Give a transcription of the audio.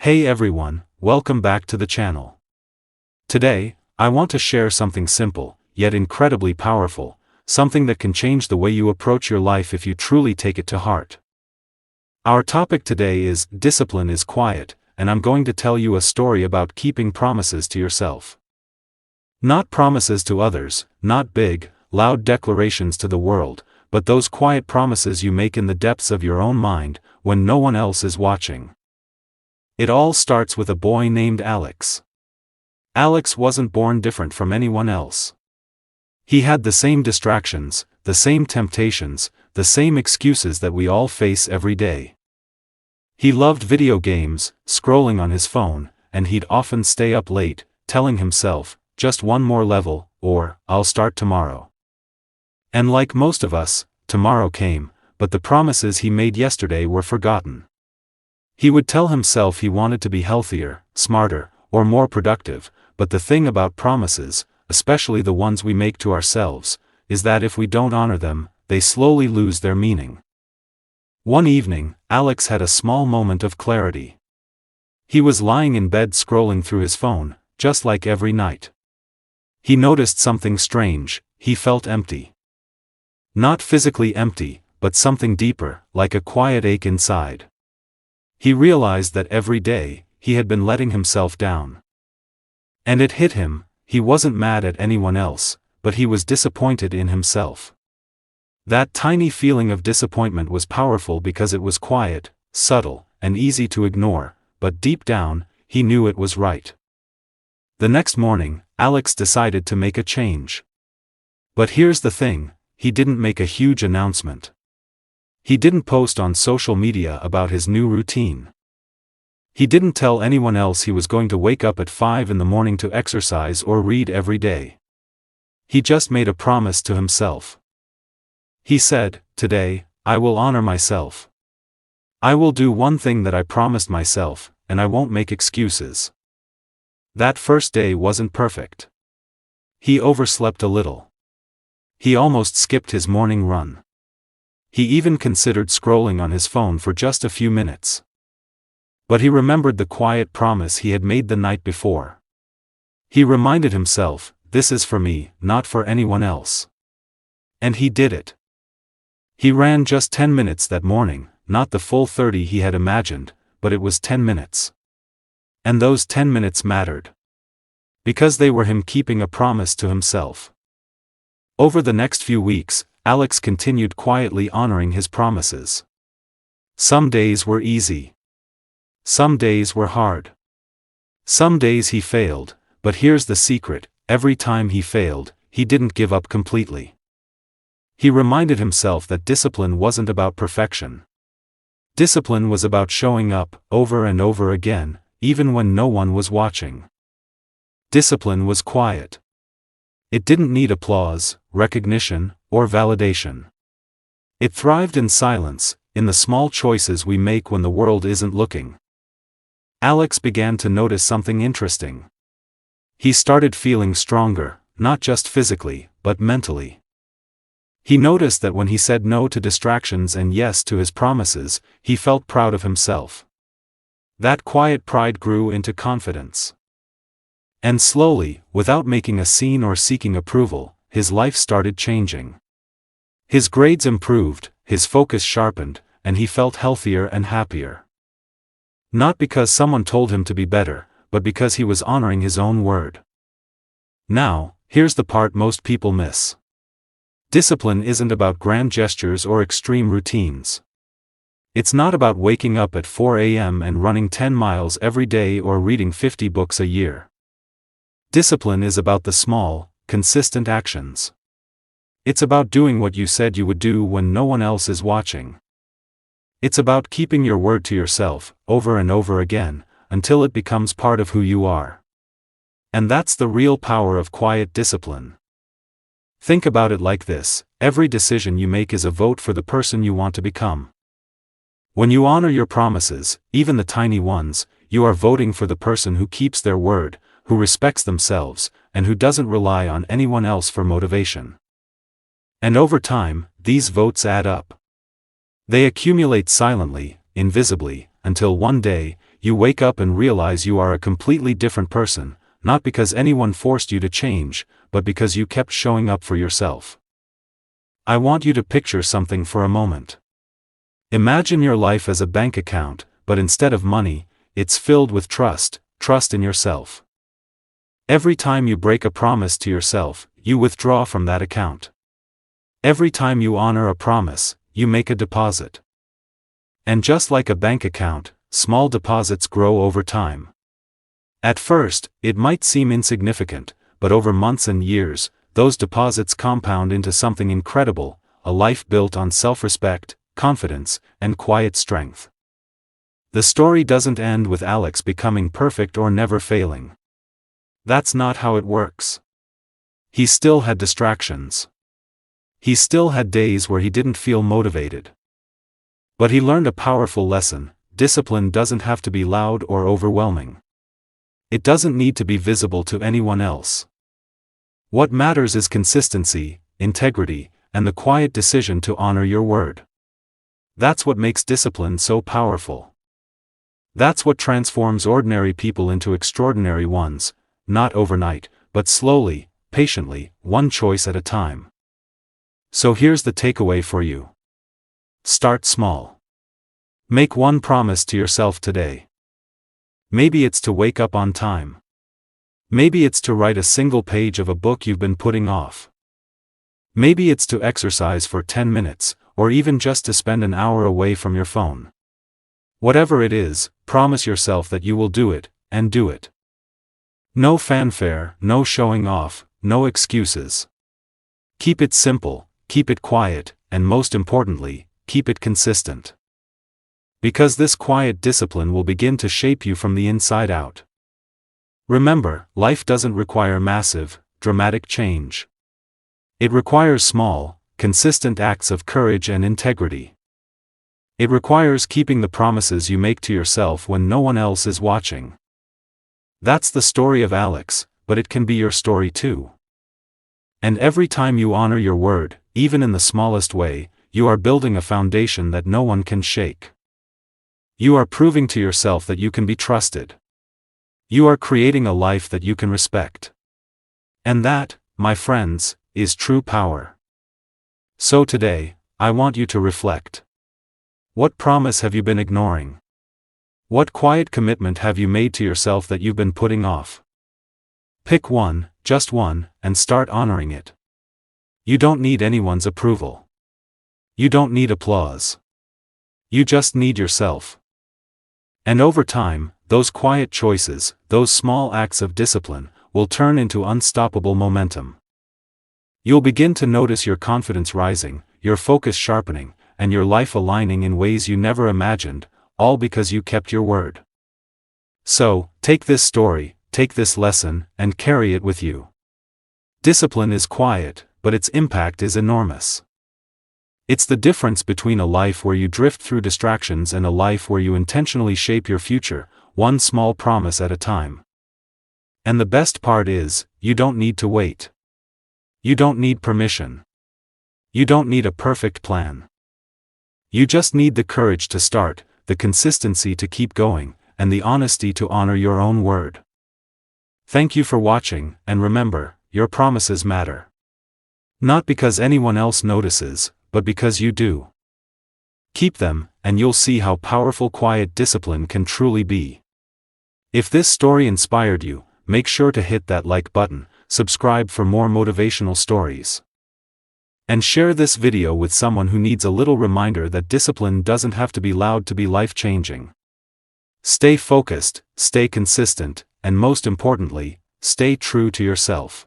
Hey everyone, welcome back to the channel. Today, I want to share something simple, yet incredibly powerful, something that can change the way you approach your life if you truly take it to heart. Our topic today is Discipline is Quiet, and I'm going to tell you a story about keeping promises to yourself. Not promises to others, not big, loud declarations to the world, but those quiet promises you make in the depths of your own mind, when no one else is watching. It all starts with a boy named Alex. Alex wasn't born different from anyone else. He had the same distractions, the same temptations, the same excuses that we all face every day. He loved video games, scrolling on his phone, and he'd often stay up late, telling himself, just one more level, or, I'll start tomorrow. And like most of us, tomorrow came, but the promises he made yesterday were forgotten. He would tell himself he wanted to be healthier, smarter, or more productive, but the thing about promises, especially the ones we make to ourselves, is that if we don't honor them, they slowly lose their meaning. One evening, Alex had a small moment of clarity. He was lying in bed scrolling through his phone, just like every night. He noticed something strange. He felt empty. Not physically empty, but something deeper, like a quiet ache inside. He realized that every day, he had been letting himself down. And it hit him. He wasn't mad at anyone else, but he was disappointed in himself. That tiny feeling of disappointment was powerful because it was quiet, subtle, and easy to ignore, but deep down, he knew it was right. The next morning, Alex decided to make a change. But here's the thing, he didn't make a huge announcement. He didn't post on social media about his new routine. He didn't tell anyone else he was going to wake up at 5 in the morning to exercise or read every day. He just made a promise to himself. He said, "Today, I will honor myself. I will do one thing that I promised myself, and I won't make excuses." That first day wasn't perfect. He overslept a little. He almost skipped his morning run. He even considered scrolling on his phone for just a few minutes. But he remembered the quiet promise he had made the night before. He reminded himself, "This is for me, not for anyone else." And he did it. He ran just 10 minutes that morning, not the full 30 he had imagined, but it was 10 minutes. And those 10 minutes mattered. Because they were him keeping a promise to himself. Over the next few weeks, Alex continued quietly honoring his promises. Some days were easy. Some days were hard. Some days he failed, but here's the secret, every time he failed, he didn't give up completely. He reminded himself that discipline wasn't about perfection. Discipline was about showing up, over and over again, even when no one was watching. Discipline was quiet. It didn't need applause, recognition, or validation. It thrived in silence, in the small choices we make when the world isn't looking. Alex began to notice something interesting. He started feeling stronger, not just physically, but mentally. He noticed that when he said no to distractions and yes to his promises, he felt proud of himself. That quiet pride grew into confidence. And slowly, without making a scene or seeking approval, his life started changing. His grades improved, his focus sharpened, and he felt healthier and happier. Not because someone told him to be better, but because he was honoring his own word. Now, here's the part most people miss. Discipline isn't about grand gestures or extreme routines. It's not about waking up at 4 a.m. and running 10 miles every day or reading 50 books a year. Discipline is about the small, consistent actions. It's about doing what you said you would do when no one else is watching. It's about keeping your word to yourself, over and over again, until it becomes part of who you are. And that's the real power of quiet discipline. Think about it like this: every decision you make is a vote for the person you want to become. When you honor your promises, even the tiny ones, you are voting for the person who keeps their word, who respects themselves, and who doesn't rely on anyone else for motivation. And over time, these votes add up. They accumulate silently, invisibly, until one day, you wake up and realize you are a completely different person, not because anyone forced you to change, but because you kept showing up for yourself. I want you to picture something for a moment. Imagine your life as a bank account, but instead of money, it's filled with trust in yourself. Every time you break a promise to yourself, you withdraw from that account. Every time you honor a promise, you make a deposit. And just like a bank account, small deposits grow over time. At first, it might seem insignificant, but over months and years, those deposits compound into something incredible, a life built on self-respect, confidence, and quiet strength. The story doesn't end with Alex becoming perfect or never failing. That's not how it works. He still had distractions. He still had days where he didn't feel motivated. But he learned a powerful lesson: discipline doesn't have to be loud or overwhelming. It doesn't need to be visible to anyone else. What matters is consistency, integrity, and the quiet decision to honor your word. That's what makes discipline so powerful. That's what transforms ordinary people into extraordinary ones, not overnight, but slowly, patiently, one choice at a time. So here's the takeaway for you. Start small. Make one promise to yourself today. Maybe it's to wake up on time. Maybe it's to write a single page of a book you've been putting off. Maybe it's to exercise for 10 minutes, or even just to spend an hour away from your phone. Whatever it is, promise yourself that you will do it, and do it. No fanfare, no showing off, no excuses. Keep it simple, keep it quiet, and most importantly, keep it consistent. Because this quiet discipline will begin to shape you from the inside out. Remember, life doesn't require massive, dramatic change. It requires small, consistent acts of courage and integrity. It requires keeping the promises you make to yourself when no one else is watching. That's the story of Alex, but it can be your story too. And every time you honor your word, even in the smallest way, you are building a foundation that no one can shake. You are proving to yourself that you can be trusted. You are creating a life that you can respect. And that, my friends, is true power. So today, I want you to reflect. What promise have you been ignoring? What quiet commitment have you made to yourself that you've been putting off? Pick one, just one, and start honoring it. You don't need anyone's approval. You don't need applause. You just need yourself. And over time, those quiet choices, those small acts of discipline, will turn into unstoppable momentum. You'll begin to notice your confidence rising, your focus sharpening, and your life aligning in ways you never imagined, all because you kept your word. So, take this story, take this lesson, and carry it with you. Discipline is quiet, but its impact is enormous. It's the difference between a life where you drift through distractions and a life where you intentionally shape your future, one small promise at a time. And the best part is, you don't need to wait. You don't need permission. You don't need a perfect plan. You just need the courage to start, the consistency to keep going, and the honesty to honor your own word. Thank you for watching, and remember, your promises matter. Not because anyone else notices, but because you do. Keep them, and you'll see how powerful quiet discipline can truly be. If this story inspired you, make sure to hit that like button, subscribe for more motivational stories. And share this video with someone who needs a little reminder that discipline doesn't have to be loud to be life-changing. Stay focused, stay consistent, and most importantly, stay true to yourself.